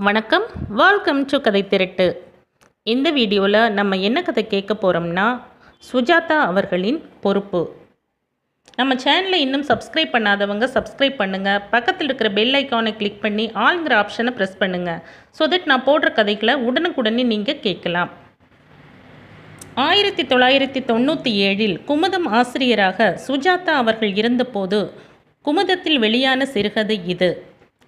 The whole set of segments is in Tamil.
வணக்கம், வெல்கம் டு கதை திரட்டு. இந்த வீடியோவில் நம்ம என்ன கதை கேட்க போகிறோம்னா, சுஜாதா அவர்களின் பொறுப்பு. நம்ம சேனலை இன்னும் சப்ஸ்கிரைப் பண்ணாதவங்க சப்ஸ்கிரைப் பண்ணுங்கள். பக்கத்தில் இருக்கிற பெல் ஐக்கானை கிளிக் பண்ணி ஆல்ங்கிற ஆப்ஷனை ப்ரெஸ் பண்ணுங்கள். ஸோ தட் நான் போடுற கதைகளை உடனுக்குடனே நீங்கள் கேட்கலாம். 1997 குமுதம் ஆசிரியராக சுஜாதா அவர்கள் இருந்தபோது குமுதத்தில் வெளியான சிறுகதை இது.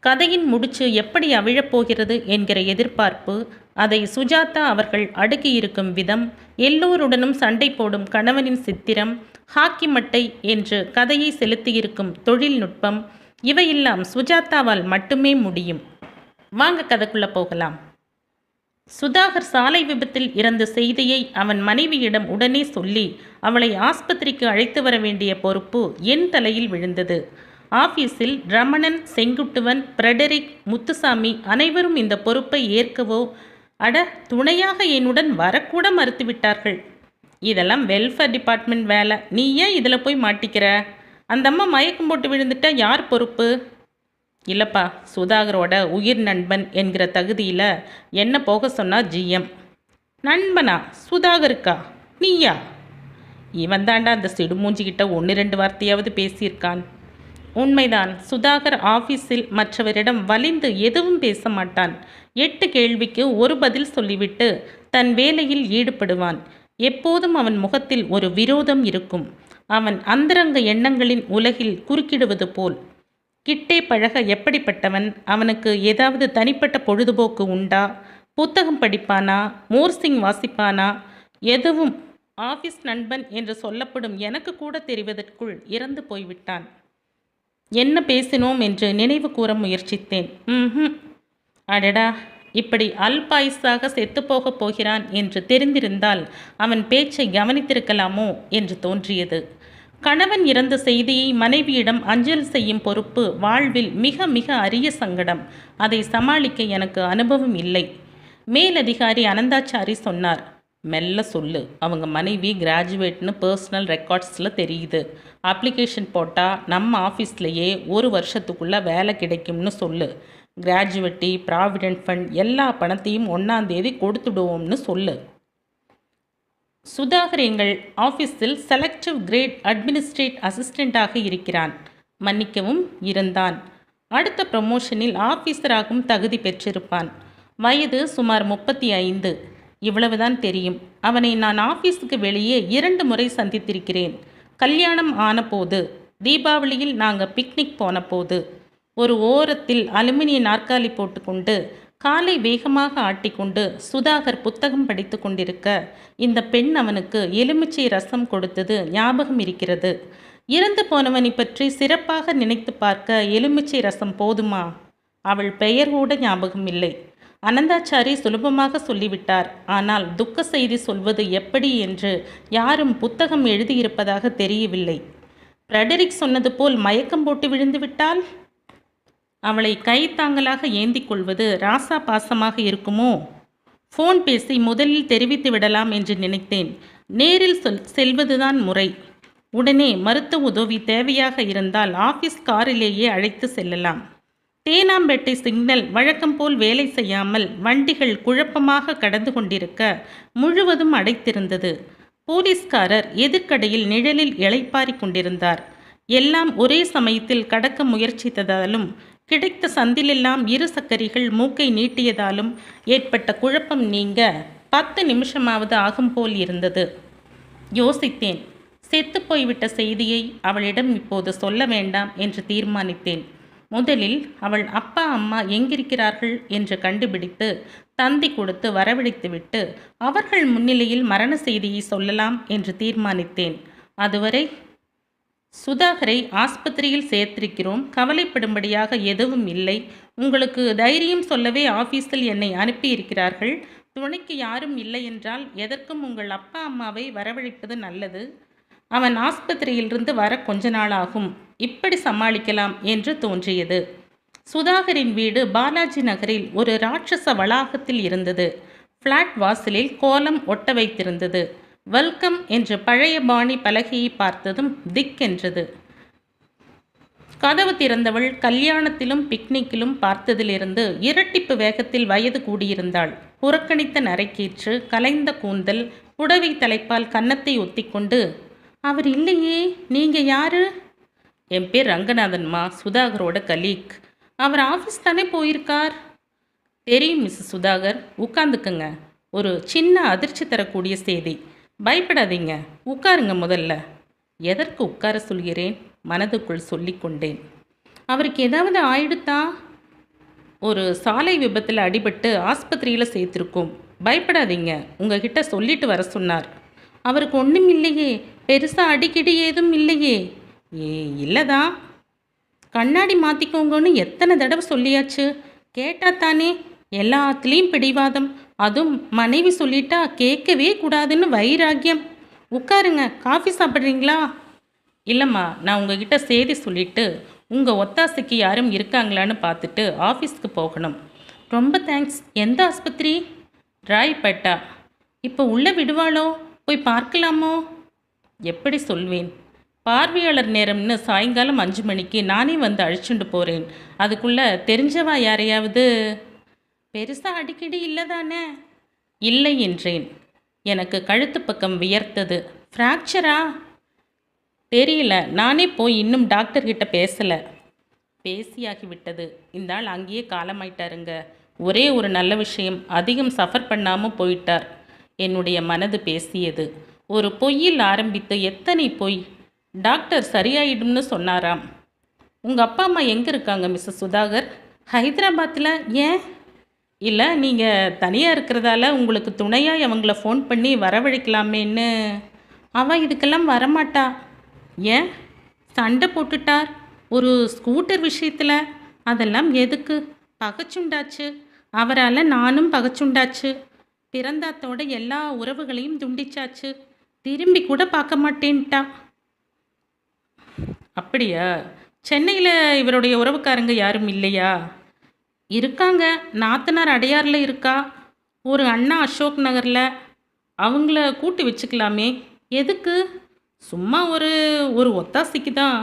கதையின் முடிச்சு எப்படி அவிழப்போகிறது என்கிற எதிர்பார்ப்பு, அதை சுஜாதா அவர்கள் அடுக்கியிருக்கும் விதம், எல்லோருடனும் சண்டை போடும் கணவனின் சித்திரம், ஹாக்கி மட்டை என்று கதையை செலுத்தியிருக்கும் தொழில்நுட்பம், இவையெல்லாம் சுஜாதாவால் மட்டுமே முடியும். வாங்க கதைக்குள்ள போகலாம். சுதாகர் சாலை விபத்தில் இறந்த செய்தியை அவன் மனைவியிடம் உடனே சொல்லி அவளை ஆஸ்பத்திரிக்கு அழைத்து வர வேண்டிய பொறுப்பு என் தலையில் விழுந்தது. ஆபீஸில் ரமணன், செங்குட்டுவன், பிரடரிக், முத்துசாமி அனைவரும் இந்த பொறுப்பை ஏற்கவோ துணையாக என்னுடன் வரக்கூட மறுத்துவிட்டார்கள். இதெல்லாம் வெல்ஃபேர் டிபார்ட்மெண்ட் வேலை, நீ ஏன் இதில் போய் மாட்டிக்கிற? அந்த அம்மா மயக்கம் போட்டு விழுந்துட்டா யார் பொறுப்பு? இல்லைப்பா, சுதாகரோட உயிர் நண்பன் என்கிற தகுதியில் என்ன போக சொன்னா ஜிஎம். நண்பனா? சுதாகருக்கா? நீயா? இவன் தாண்டா அந்த சிடுமூஞ்சிக்கிட்ட 1-2 வார்த்தையாவது பேசியிருக்கான். உண்மைதான், சுதாகர் ஆஃபீஸில் மற்றவரிடம் வலிந்து எதுவும் பேச மாட்டான். 8 கேள்விக்கு ஒரு பதில் சொல்லிவிட்டு தன் வேலையில் ஈடுபடுவான். எப்போதும் அவன் முகத்தில் ஒரு விரோதம் இருக்கும். அவன் அந்தரங்க எண்ணங்களின் உலகில் குறுக்கிடுவது போல். கிட்டே பழக எப்படிப்பட்டவன்? அவனுக்கு ஏதாவது தனிப்பட்ட பொழுதுபோக்கு உண்டா? புத்தகம் படிப்பானா? மோர்சிங் வாசிப்பானா? எதுவும். ஆஃபீஸ் நண்பன் என்று சொல்லப்படும் எனக்கு கூட தெரிவதற்குள் இறந்து போய்விட்டான். என்ன பேசினோம் என்று நினைவு கூற முயற்சித்தேன். அடடா, இப்படி அல்பாயுசாக செத்துப்போகப் போகிறான் என்று தெரிந்திருந்தால் அவன் பேச்சை கவனித்திருக்கலாமோ என்று தோன்றியது. கணவன் இறந்த செய்தியை மனைவியிடம் அஞ்சல் செய்யும் பொறுப்பு வாழ்வில் மிக மிக அரிய சங்கடம். அதை சமாளிக்க எனக்கு அனுபவம் இல்லை. மேலதிகாரி அனந்தாச்சாரி சொன்னார், மெல்ல சொல்லு, அவங்க மனைவி கிராஜுவேட்னு பர்சனல் ரெக்கார்ட்ஸில் தெரியுது. அப்ளிகேஷன் போட்டால் நம்ம ஆஃபீஸ்லேயே 1 வருஷத்துக்குள்ளே வேலை கிடைக்கும்னு சொல்லு. கிராஜுவேட்டி, ப்ராவிடென்ட் ஃபண்ட் எல்லா பணத்தையும் 1ஆம் தேதி கொடுத்துடுவோம்னு சொல்லு. சுதாகர் எங்கள் ஆஃபீஸில் செலக்டிவ் கிரேட் அட்மினிஸ்ட்ரேட் அசிஸ்டண்ட்டாக இருக்கிறான். மன்னிக்கவும், இருந்தான். அடுத்த ப்ரமோஷனில் ஆஃபீஸராகவும் தகுதி பெற்றிருப்பான். வயது சுமார் 35. இவ்வளவுதான் தெரியும். அவனை நான் ஆஃபீஸுக்கு வெளியே 2 முறை சந்தித்திருக்கிறேன். கல்யாணம் ஆனபோது, தீபாவளியில் நாங்கள் பிக்னிக் போன போது. ஒரு ஓரத்தில் அலுமினிய நாற்காலி போட்டுக்கொண்டு காலை வேகமாக ஆட்டிக்கொண்டு சுதாகர் புத்தகம் படித்து கொண்டிருக்க இந்த பெண் அவனுக்கு எலுமிச்சை ரசம் கொடுத்தது ஞாபகம் இருக்கிறது. இறந்து போனவனை பற்றி சிறப்பாக நினைத்து பார்க்க எலுமிச்சை ரசம் போதுமா? அவள் பெயர் கூட ஞாபகம் இல்லை. அனந்தாச்சாரி சுலபமாக சொல்லிவிட்டார். ஆனால் துக்க செய்தி சொல்வது எப்படி என்று யாரும் புத்தகம் எழுதியிருப்பதாக தெரியவில்லை. பிரடரிக் சொன்னது போல் மயக்கம் போட்டு விழுந்து விட்டால் அவளை கைத்தாங்கலாக ஏந்தி கொள்வது ராசா பாசமாக இருக்குமோ? ஃபோன் பேசி முதலில் தெரிவித்து விடலாம் என்று நினைத்தேன். நேரில் செல்வதுதான் முறை. உடனே மருத்துவ உதவி தேவையாக இருந்தால் ஆஃபீஸ் காரிலேயே அழைத்து செல்லலாம். தேனாம்பேட்டை சிக்னல் வழக்கம் போல் வேலை செய்யாமல் வண்டிகள் குழப்பமாக கடந்து கொண்டிருக்க முழுவதும் அடைத்திருந்தது. போலீஸ்காரர் எதிர்க்கடையில் நிழலில் இளைப்பாரி கொண்டிருந்தார். எல்லாம் ஒரே சமயத்தில் கடக்க முயற்சித்ததாலும் கிடைத்த சந்திலெல்லாம் 2 சக்கரிகள் மூக்கை நீட்டியதாலும் ஏற்பட்ட குழப்பம் நீங்க 10 நிமிஷமாவது ஆகும் போல் இருந்தது. யோசித்தேன். செத்து போய்விட்ட செய்தியை அவளிடம் இப்போது சொல்ல வேண்டாம் என்று தீர்மானித்தேன். முதலில் அவள் அப்பா அம்மா எங்கிருக்கிறார்கள் என்று கண்டுபிடித்து தந்தி கொடுத்து வரவழைத்துவிட்டு அவர்கள் முன்னிலையில் மரண செய்தியை சொல்லலாம் என்று தீர்மானித்தேன். அதுவரை சுதாகரை ஆஸ்பத்திரியில் சேர்த்திருக்கிறோம், கவலைப்படும்படியாக எதுவும் இல்லை. உங்களுக்கு தைரியம் சொல்லவே ஆஃபீஸில் என்னை அனுப்பியிருக்கிறார்கள். துணைக்கு யாரும் இல்லை என்றால் எதற்கும் உங்கள் அப்பா அம்மாவை வரவழைப்பது நல்லது. அவன் ஆஸ்பத்திரியிலிருந்து வர கொஞ்ச நாளாகும். இப்படி சமாளிக்கலாம் என்று தோன்றியது. சுதாகரின் வீடு பாலாஜி நகரில் ஒரு ராட்சச வளாகத்தில் இருந்தது. ஃப்ளாட் வாசலில் கோலம் ஒட்ட வைத்திருந்தது. வெல்கம் என்ற பழைய பாணி பலகையை பார்த்ததும் திக் என்றது. கதவு திறந்தவள் கல்யாணத்திலும் பிக்னிக்கிலும் பார்த்ததிலிருந்து இரட்டிப்பு வேகத்தில் வயது கூடியிருந்தாள். புறக்கணித்த நரைக்கீற்று, கலைந்த கூந்தல், புடவை தலைப்பால் கன்னத்தை ஒத்திக்கொண்டு, அவர் இல்லையே, நீங்க யாரு? என் பேர் ரங்கநாதன்மா, சுதாகரோட கலீக். அவர் ஆஃபீஸ் தானே போயிருக்கார்? தெரியும் மிஸ்ஸஸ் சுதாகர், உட்காந்துக்குங்க. ஒரு சின்ன அதிர்ச்சி தரக்கூடிய செய்தி. பயப்படாதீங்க, உட்காருங்க முதல்ல. எதற்கு உட்கார சொல்கிறேன்? மனதுக்குள் சொல்லிக்கொண்டேன். அவருக்கு ஏதாவது ஆயிடுத்தா? ஒரு சாலை விபத்தில் அடிபட்டு ஆஸ்பத்திரியில் சேர்த்துருக்கோம். பயப்படாதீங்க, உங்ககிட்ட சொல்லிட்டு வர சொன்னார். அவருக்கு ஒன்றும் இல்லையே, பெருசாக அடிக்கடி ஏதும் இல்லையே. இல்லைதான். கண்ணாடி மாற்றிக்கோங்கன்னு எத்தனை தடவை சொல்லியாச்சு, கேட்டா தானே? எல்லாத்துலேயும் பிடிவாதம், அதுவும் மனைவி சொல்லிட்டா கேட்கவே கூடாதுன்னு வைராக்கியம். உட்காருங்க, காஃபி சாப்பிட்றீங்களா? இல்லைம்மா, நான் உங்ககிட்ட செய்தி சொல்லிவிட்டு உங்கள் ஒத்தாசைக்கு யாரும் இருக்காங்களான்னு பார்த்துட்டு ஆஃபீஸ்க்கு போகணும். ரொம்ப தேங்க்ஸ். எந்த ஆஸ்பத்திரி? ராய்பேட்டா. இப்போ உள்ளே விடுவாளோ? போய் பார்க்கலாமோ? எப்படி சொல்வேன்? பார்வையாளர் நேரம்னு சாயங்காலம் 5 மணிக்கு நானே வந்து அழைச்சிட்டு போகிறேன். அதுக்குள்ளே தெரிஞ்சவா யாரையாவது? பெருசாக அடிக்கடி இல்லை தானே? இல்லை என்றேன். எனக்கு கழுத்து பக்கம் வியர்த்தது. ஃப்ராக்சரா? தெரியல, நானே போய் இன்னும் டாக்டர்கிட்ட பேசலை. பேசியாகிவிட்டது. இந்த ஆள் அங்கேயே காலமாயிட்டாருங்க. ஒரே ஒரு நல்ல விஷயம், அதிகம் சஃபர் பண்ணாமல் போயிட்டார். என்னுடைய மனது பேசியது. ஒரு பொய்யில் ஆரம்பித்து எத்தனை பொய். டாக்டர் சரியாயிடும்னு சொன்னாராம். உங்கள் அப்பா அம்மா எங்கே இருக்காங்க மிஸ்ஸஸ் சுதாகர்? ஹைதராபாத்தில். ஏன்? இல்லை, நீங்கள் தனியாக இருக்கிறதால உங்களுக்கு துணையாக அவங்கள ஃபோன் பண்ணி வரவழைக்கலாமேன்னு. அவள் இதுக்கெல்லாம் வரமாட்டா. ஏன்? சண்டை போட்டுட்டார் ஒரு ஸ்கூட்டர் விஷயத்தில். அதெல்லாம் எதுக்கு? பகச்சுண்டாச்சு. அவரால் நானும் பகச்சுண்டாச்சு. பிறந்தாத்தோட எல்லா உறவுகளையும் துண்டிச்சாச்சு. திரும்பி கூட பார்க்க மாட்டேன்ட்டா. அப்படியா? சென்னையில் இவருடைய உறவுக்காரங்க யாரும் இல்லையா? இருக்காங்க. நாத்தனார் அடையாரில் இருக்கா, ஒரு அண்ணா அசோக் நகரில். அவங்கள கூட்டி வச்சுக்கலாமே. எதுக்கு? சும்மா ஒரு ஒத்தாசைக்கு தான்.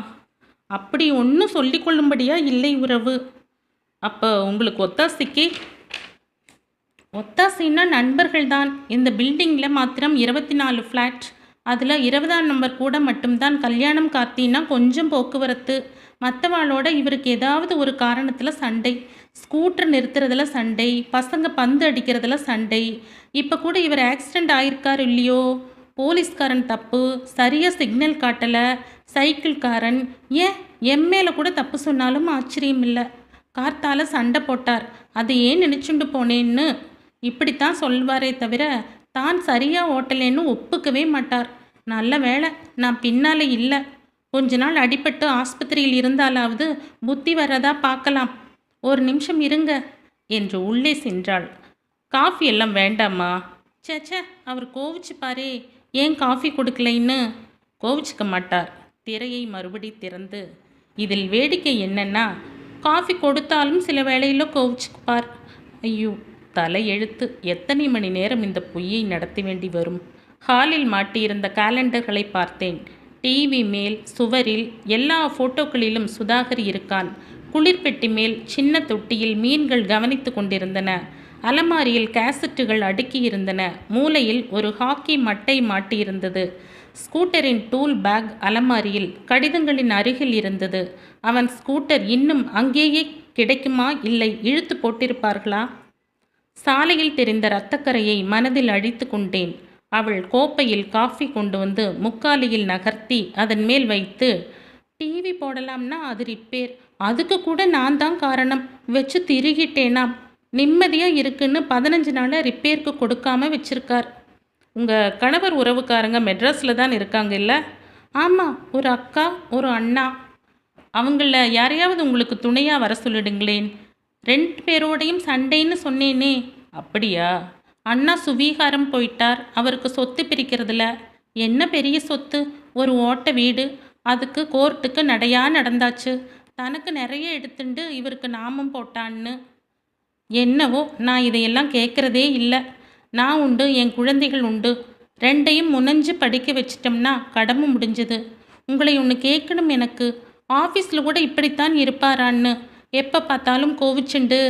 அப்படி ஒன்றும் சொல்லிக்கொள்ளும்படியா இல்லை உறவு. அப்போ உங்களுக்கு ஒத்தாசைன்னா நண்பர்கள் தான். இந்த பில்டிங்கில் மாத்திரம் 24 ஃப்ளாட். அதில் 20ஆம் நம்பர் கூட மட்டும்தான் கல்யாணம் கார்த்தின்னா கொஞ்சம் போக்குவரத்து. மற்றவாளோட இவருக்கு ஏதாவது ஒரு காரணத்தில் சண்டை. ஸ்கூட்டர் நிறுத்துறதுல சண்டை, பசங்க பந்து அடிக்கிறதுல சண்டை. இப்போ கூட இவர் ஆக்சிடெண்ட் ஆயிருக்கார் இல்லையோ, போலீஸ்காரன் தப்பு, சரியாக சிக்னல் காட்டலை. சைக்கிள்காரன் ஏன் எம்மேல கூட தப்பு சொன்னாலும் ஆச்சரியம் இல்லை. கார்த்தால சண்டை போட்டார், அதை ஏன் நினச்சுண்டு போனேன்னு இப்படித்தான் சொல்வாரே தவிர தான் சரியாக ஓட்டலேன்னு ஒப்புக்கவே மாட்டார். நல்ல வேளை நான் பின்னால் இல்லை. கொஞ்ச நாள் அடிபட்டு ஆஸ்பத்திரியில் இருந்தாலாவது புத்தி வரதா பார்க்கலாம். ஒரு நிமிஷம் இருங்க என்று உள்ளே சென்றாள். காஃபி எல்லாம் வேண்டாமா? சேச்சே, அவர் கோவிச்சுப்பாரே. ஏன் காஃபி கொடுக்கலைன்னு? கோவிச்சுக்க மாட்டார். திரையை மறுபடி திறந்து, இதில் வேடிக்கை என்னன்னா, காஃபி கொடுத்தாலும் சில வேளையில் கோவிச்சுக்குப்பார். ஐயோ, தலையெழுத்து. எத்தனை மணி நேரம் இந்த பொய்யை நடத்த வேண்டி வரும்? ஹாலில் மாட்டியிருந்த காலண்டர்களை பார்த்தேன். டிவி மேல் சுவரில் எல்லா ஃபோட்டோக்களிலும் சுதாகர் இருக்கான். குளிர்பெட்டி மேல் சின்ன தொட்டியில் மீன்கள் கவனித்து கொண்டிருந்தன. அலமாரியில் கேசட்டுகள் அடுக்கியிருந்தன. மூலையில் ஒரு ஹாக்கி மட்டை மாட்டியிருந்தது. ஸ்கூட்டரின் டூல் பேக் அலமாரியில் கடிதங்களின் அருகில் இருந்தது. அவன் ஸ்கூட்டர் இன்னும் அங்கேயே கிடைக்குமா, இல்லை இழுத்து போட்டிருப்பார்களா? சாலையில் தெரிந்த இரத்தக்கரையை மனதில் அழித்து கொண்டேன். அவள் கோப்பையில் காஃபி கொண்டு வந்து முக்காலியில் நகர்த்தி அதன் மேல் வைத்து, டிவி போடலாம்னா அது ரிப்பேர், அதுக்கு கூட நான் தான் காரணம், வச்சு திருகிட்டேனாம். நிம்மதியாக இருக்குன்னு 15 நாளாக ரிப்பேருக்கு கொடுக்காம வச்சிருக்கார். உங்கள் கணவர் உறவுக்காரங்க மெட்ராஸில் தான் இருக்காங்க இல்லை? ஆமாம், ஒரு அக்கா ஒரு அண்ணா. அவங்கள யாரையாவது உங்களுக்கு துணையாக வர சொல்லிடுங்களேன். 2 பேரோடையும் சண்டைன்னு சொன்னேனே. அப்படியா? அண்ணா சுவீகாரம் போயிட்டார். அவருக்கு சொத்து பிரிக்கிறதுல. என்ன பெரிய சொத்து? ஒரு ஓட்ட வீடு. அதுக்கு கோர்ட்டுக்கு நடையாக நடந்தாச்சு. தனக்கு நிறைய எடுத்துண்டு இவருக்கு நாமம் போட்டான்னு. என்னவோ, நான் இதையெல்லாம் கேட்குறதே இல்லை. நான் உண்டு, என் குழந்தைகள் உண்டு. 2ஐயும் முனைஞ்சு படிக்க வச்சிட்டோம்னா கடமை முடிஞ்சது. உங்களை ஒன்று கேட்கணும் எனக்கு. ஆஃபீஸில் கூட இப்படித்தான் இருப்பாரான்னு எப்போ பார்த்தாலும் கோவிச்சுண்டு.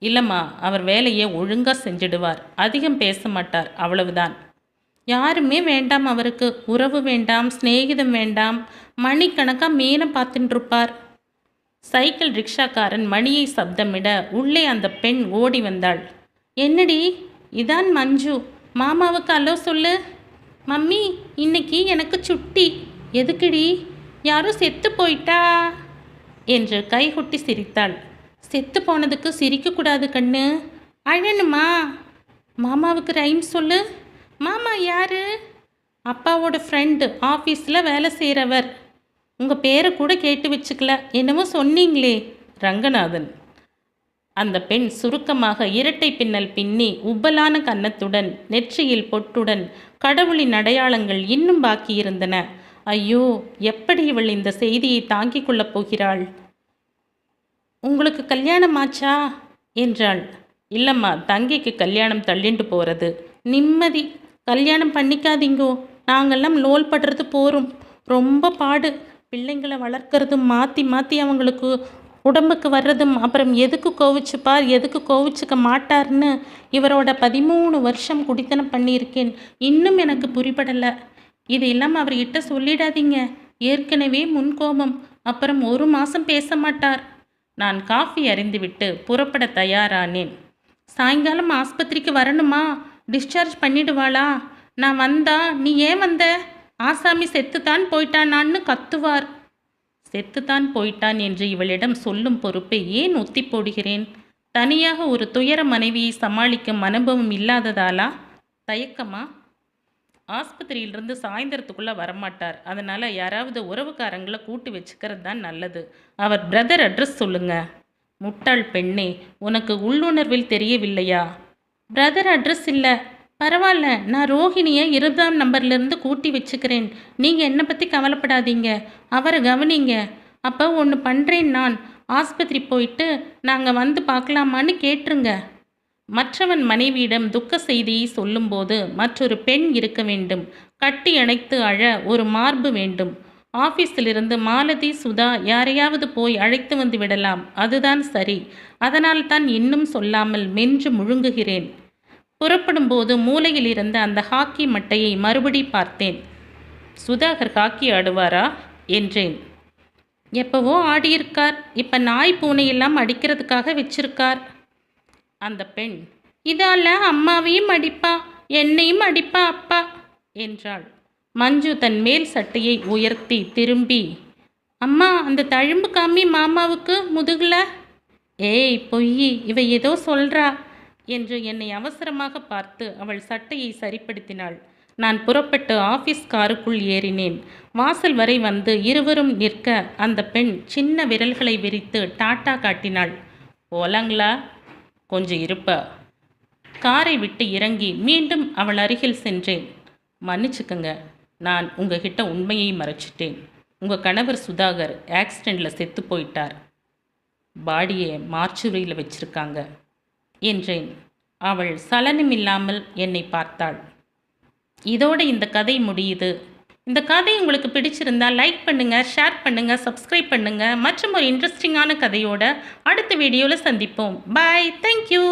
இல்லைம்மா, அவர் வேலையை ஒழுங்காக செஞ்சிடுவார், அதிகம் பேச மாட்டார், அவ்வளவுதான். யாருமே வேண்டாம் அவருக்கு, உறவு வேண்டாம், சிநேகிதம் வேண்டாம், மணிக்கணக்காக மீனை பார்த்துட்டு இருப்பார். சைக்கிள் ரிக்ஷாக்காரன் மணியை சப்தமிட உள்ளே அந்த பெண் ஓடி வந்தாள். என்னடி, இதான் மஞ்சு, மாமாவுக்கு அல்லோ சொல்லு. மம்மி, இன்னைக்கு எனக்கு சுட்டி. எதுக்குடி, யாரும் செத்து போயிட்டா என்று கைகொட்டி சிரித்தாள். செத்து போனதுக்கு சிரிக்கக்கூடாது கண்ணு, அழனுமா. மாமாவுக்கு ரைம் சொல்லு. மாமா யாரு? அப்பாவோட ஃப்ரெண்டு, ஆஃபீஸில் வேலை செய்கிறவர். உங்கள் பேரை கூட கேட்டு வச்சுக்கல, என்னவோ சொன்னீங்களே. ரங்கநாதன். அந்த பெண் சுருக்கமாக இரட்டை பின்னல் பின்னி உப்பலான கன்னத்துடன் நெற்றியில் பொட்டுடன் கடவுளின் அடையாளங்கள் இன்னும் பாக்கியிருந்தன. ஐயோ, எப்படி இவள் இந்த செய்தியை தாங்கிக் கொள்ளப் போகிறாள்? உங்களுக்கு கல்யாணம் ஆச்சா என்றாள். இல்லைம்மா, தங்கிக்கு கல்யாணம் தள்ளிண்டு போகிறது. நிம்மதி. கல்யாணம் பண்ணிக்காதீங்கோ, நாங்கள்லாம் லோல் படுறது போகிறோம். ரொம்ப பாடு. பிள்ளைங்களை வளர்க்குறதும் மாற்றி மாற்றி அவங்களுக்கு உடம்புக்கு வர்றதும், அப்புறம் எதுக்கு கோவிச்சுப்பார் எதுக்கு கோவிச்சுக்க மாட்டார்னு இவரோட 13 வருஷம் குடித்தனம் பண்ணியிருக்கேன். இன்னும் எனக்கு புரிபடலை. இது இல்லாமல் அவர்கிட்ட சொல்லிடாதீங்க. ஏற்கனவே முன்கோபம். அப்புறம் 1 மாதம் பேச மாட்டார். நான் காஃபி அறிந்துவிட்டு புறப்பட தயாரானேன். சாயங்காலம் ஆஸ்பத்திரிக்கு வரணுமா? டிஸ்சார்ஜ் பண்ணிடுவாளா? நான் வந்தா நீ ஏன் வந்த? ஆசாமி செத்துத்தான் போயிட்டானான்னு கத்துவார். செத்துத்தான் போயிட்டான் என்று இவளிடம் சொல்லும் பொறுப்பை ஏன் ஒத்தி போடுகிறேன்? தனியாக ஒரு துயர மனைவியை சமாளிக்கும் அனுபவம் இல்லாததாலா? தயக்கமா? ஆஸ்பத்திரியிலிருந்து சாயந்தரத்துக்குள்ளே வரமாட்டார். அதனால் யாராவது உறவுக்காரங்களை கூட்டு வச்சுக்கிறது தான் நல்லது. அவர் பிரதர் அட்ரஸ் சொல்லுங்க. முட்டாள் பெண்ணே, உனக்கு உள்ளுணர்வில் தெரியவில்லையா? பிரதர் அட்ரஸ் இல்லை. பரவாயில்ல, நான் ரோஹிணியை 20ஆம் நம்பர்லேருந்து கூட்டி வச்சுக்கிறேன். நீங்கள் என்னை பற்றி கவலைப்படாதீங்க, அவரை கவனிங்க. அப்போ ஒன்று பண்ணுறேன், நான் ஆஸ்பத்திரி போயிட்டு நாங்கள் வந்து பார்க்கலாமான்னு கேட்டுருங்க. மற்றவன் மனைவியிடம் துக்க செய்தியை சொல்லும்போது மற்றொரு பெண் இருக்க வேண்டும். கட்டி அணைத்து அழ ஒரு மார்பு வேண்டும். ஆஃபீஸிலிருந்து மாலதி, சுதா யாரையாவது போய் அழைத்து வந்து விடலாம். அதுதான் சரி. அதனால் தான் இன்னும் சொல்லாமல் மென்று முழுங்குகிறேன். புறப்படும்போது மூலையில் இருந்த அந்த ஹாக்கி மட்டையை மறுபடி பார்த்தேன். சுதாகர் ஹாக்கி ஆடுவாரா என்றேன். எப்பவோ ஆடியிருக்கார். இப்போ நாய் பூனையெல்லாம் அடிக்கிறதுக்காக வச்சிருக்கார். அந்த பெண், இதால அம்மாவையும் அடிப்பா, என்னையும் அடிப்பா அப்பா என்றாள். மஞ்சு தன் மேல் சட்டையை உயர்த்தி திரும்பி, அம்மா அந்த தழும்பு காமி மாமாவுக்கு முதுகுல. ஏய் பொய், இவ ஏதோ சொல்றா என்று என்னை அவசரமாக பார்த்து அவள் சட்டையை சரிப்படுத்தினாள். நான் புறப்பட்டு ஆஃபீஸ் காருக்குள் ஏறினேன். வாசல் வரை வந்து இருவரும் நிற்க அந்த பெண் சின்ன விரல்களை விரித்து டாட்டா காட்டினாள். போலாங்களா? கொஞ்சம் இருப்பா. காரை விட்டு இறங்கி மீண்டும் அவள் அருகில் சென்றேன். மன்னிச்சுக்கங்க, நான் உங்ககிட்ட உண்மையை மறைச்சிட்டேன். உங்கள் கணவர் சுதாகர் ஆக்சிடெண்ட்டில் செத்து போயிட்டார். பாடியை மார்ச்சுரியில் வச்சிருக்காங்க என்றேன். அவள் சலனமில்லாமல் என்னை பார்த்தாள். இதோட இந்த கதை முடியுது. இந்த கதை உங்களுக்கு பிடிச்சிருந்தா லைக் பண்ணுங்கள், ஷேர் பண்ணுங்கள், சப்ஸ்கிரைப் பண்ணுங்கள். மற்றும் ஒரு இன்ட்ரெஸ்டிங்கான கதையோட அடுத்த வீடியோவில் சந்திப்போம். பாய், தேங்க்யூ.